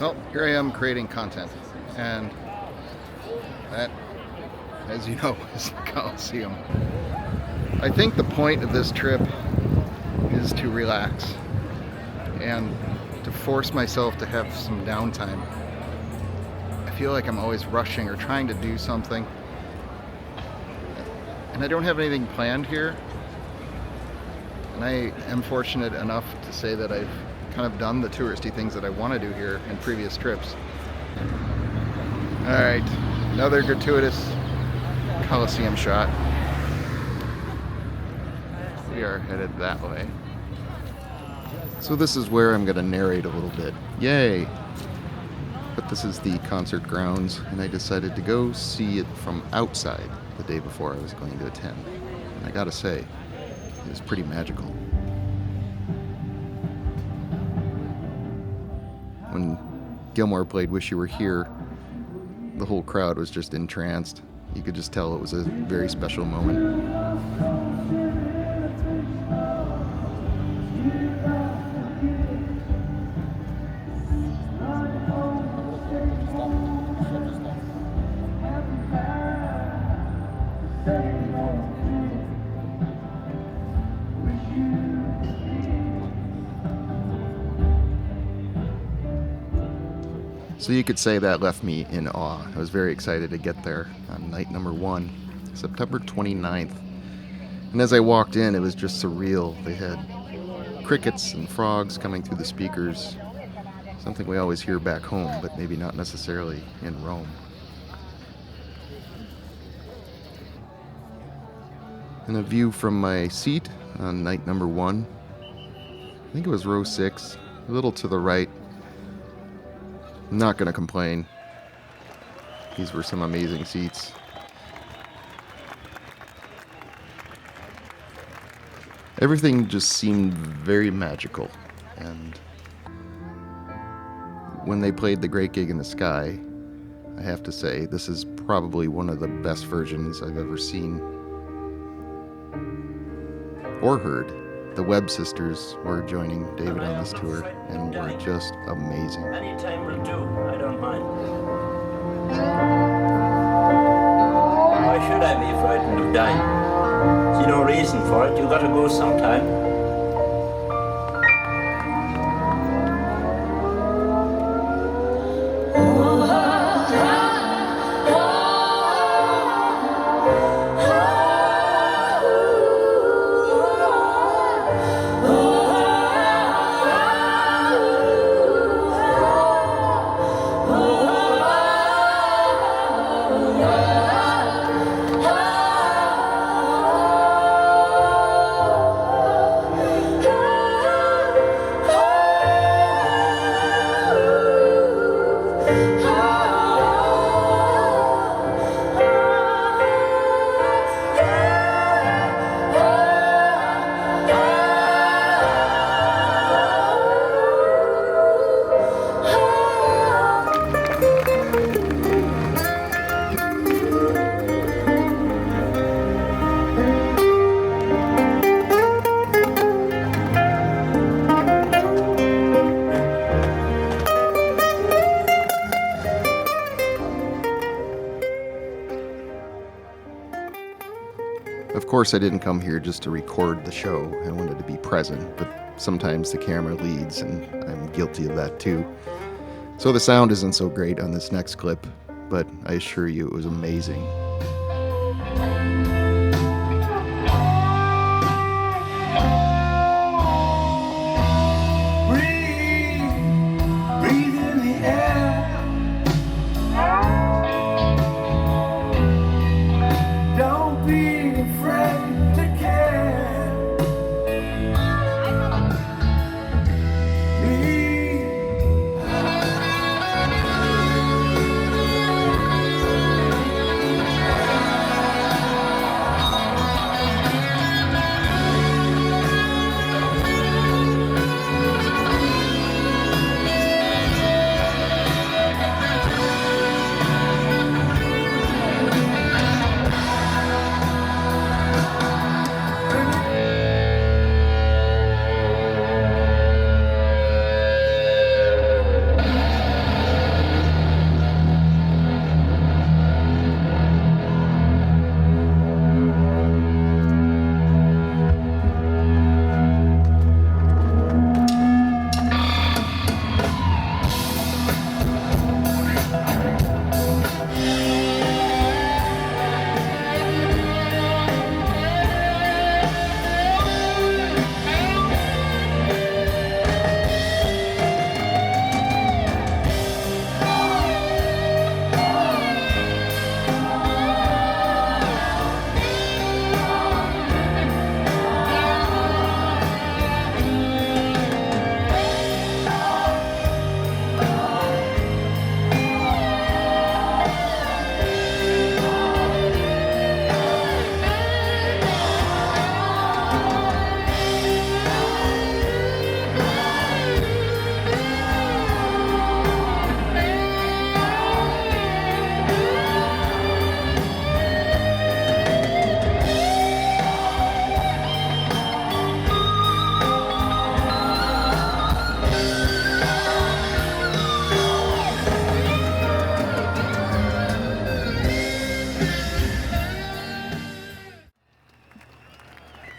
Well, here I am creating content, and that, as you know, is the Coliseum. I think the point of this trip is to relax and to force myself to have some downtime. I feel like I'm always rushing or trying to do something, and I don't have anything planned here. And I am fortunate enough to say that I've kind of done the touristy things that I want to do here in previous trips. Alright, another gratuitous Coliseum shot. We are headed that way. So this is where I'm going to narrate a little bit. Yay! But this is the concert grounds, and I decided to go see it from outside the day before I was going to attend. And I gotta say, it was pretty magical. When Gilmour played Wish You Were Here, the whole crowd was just entranced. You could just tell it was a very special moment. So you could say that left me in awe. I was very excited to get there on night number 1, September 29th. And as I walked in, it was just surreal. They had crickets and frogs coming through the speakers, something we always hear back home, but maybe not necessarily in Rome. And a view from my seat on night number 1. I think it was row 6, a little to the right. I'm not going to complain. These were some amazing seats. Everything just seemed very magical. And when they played The Great Gig in the Sky, I have to say, this is probably one of the best versions I've ever seen or heard. The Webb sisters were joining David on this tour and were just amazing. Any time will do, I don't mind. Why should I be frightened of dying? See no reason for it, you gotta go sometime. Of course, I didn't come here just to record the show. I wanted to be present, but sometimes the camera leads, and I'm guilty of that too. So the sound isn't so great on this next clip, but I assure you it was amazing.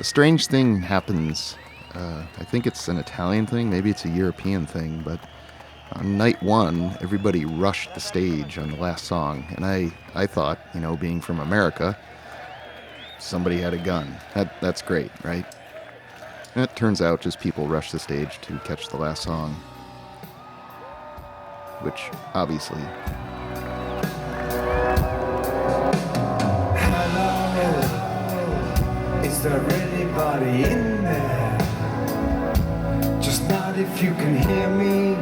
A strange thing happens. I think it's an Italian thing, maybe it's a European thing, but on night one, everybody rushed the stage on the last song, and I thought, being from America, somebody had a gun. That's great, right? And it turns out just people rush the stage to catch the last song, which obviously. Hello, is there anybody in there? Just nod if you can hear me.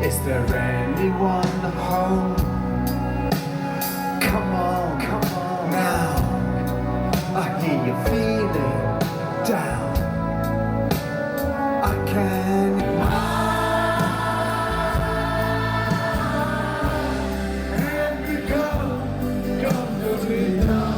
Is there anyone home? Come on now. I hear you feeling down. I can. And we go to it now.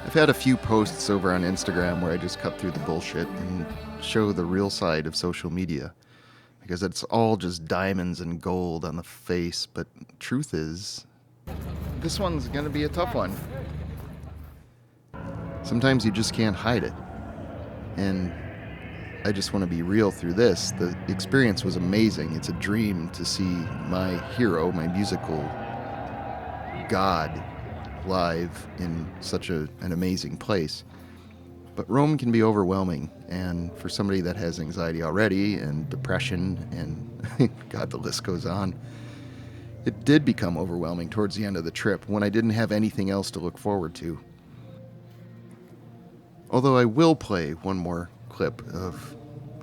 I've had a few posts over on Instagram where I just cut through the bullshit and show the real side of social media, because it's all just diamonds and gold on the face, but truth is, this one's gonna be a tough one. Sometimes you just can't hide it. And I just want to be real through this. The experience was amazing. It's a dream to see my hero, my musical god, live in such an amazing place. But Rome can be overwhelming, and for somebody that has anxiety already and depression and God, the list goes on, it did become overwhelming towards the end of the trip when I didn't have anything else to look forward to. Although I will play one more clip of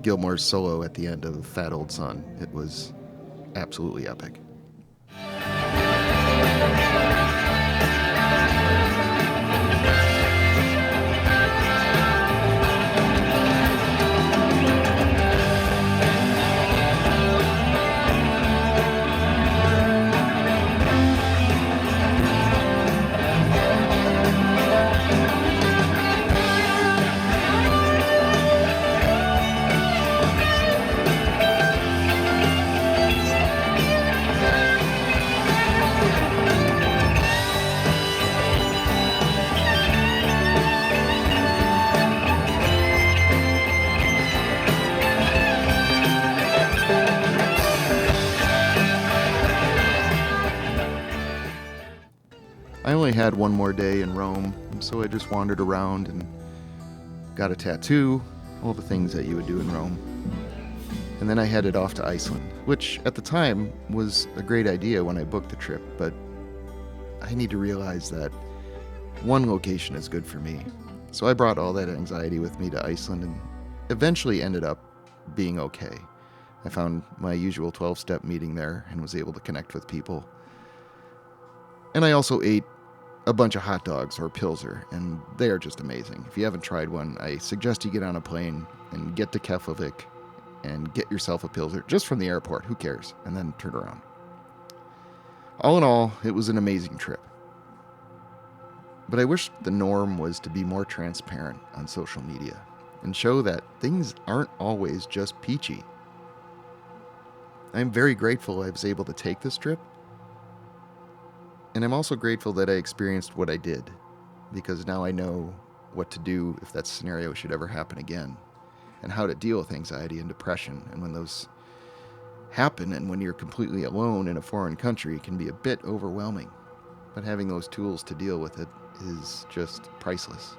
Gilmour's solo at the end of Fat Old Son. It was absolutely epic. I only had one more day in Rome, and so I just wandered around and got a tattoo, all the things that you would do in Rome. And then I headed off to Iceland, which at the time was a great idea when I booked the trip, but I need to realize that one location is good for me. So I brought all that anxiety with me to Iceland and eventually ended up being okay. I found my usual 12-step meeting there and was able to connect with people. And I also ate a bunch of hot dogs or pilsner, and they are just amazing. If you haven't tried one, I suggest you get on a plane and get to Keflavik and get yourself a pilsner just from the airport. Who cares? And then turn around. All in all, it was an amazing trip. But I wish the norm was to be more transparent on social media and show that things aren't always just peachy. I'm very grateful I was able to take this trip. And I'm also grateful that I experienced what I did, because now I know what to do if that scenario should ever happen again, and how to deal with anxiety and depression. And when those happen and when you're completely alone in a foreign country, it can be a bit overwhelming. But having those tools to deal with it is just priceless.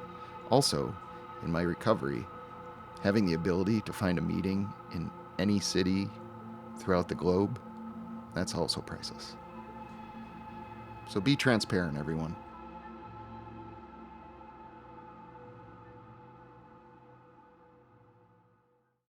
Also, in my recovery, having the ability to find a meeting in any city throughout the globe, that's also priceless. So be transparent, everyone.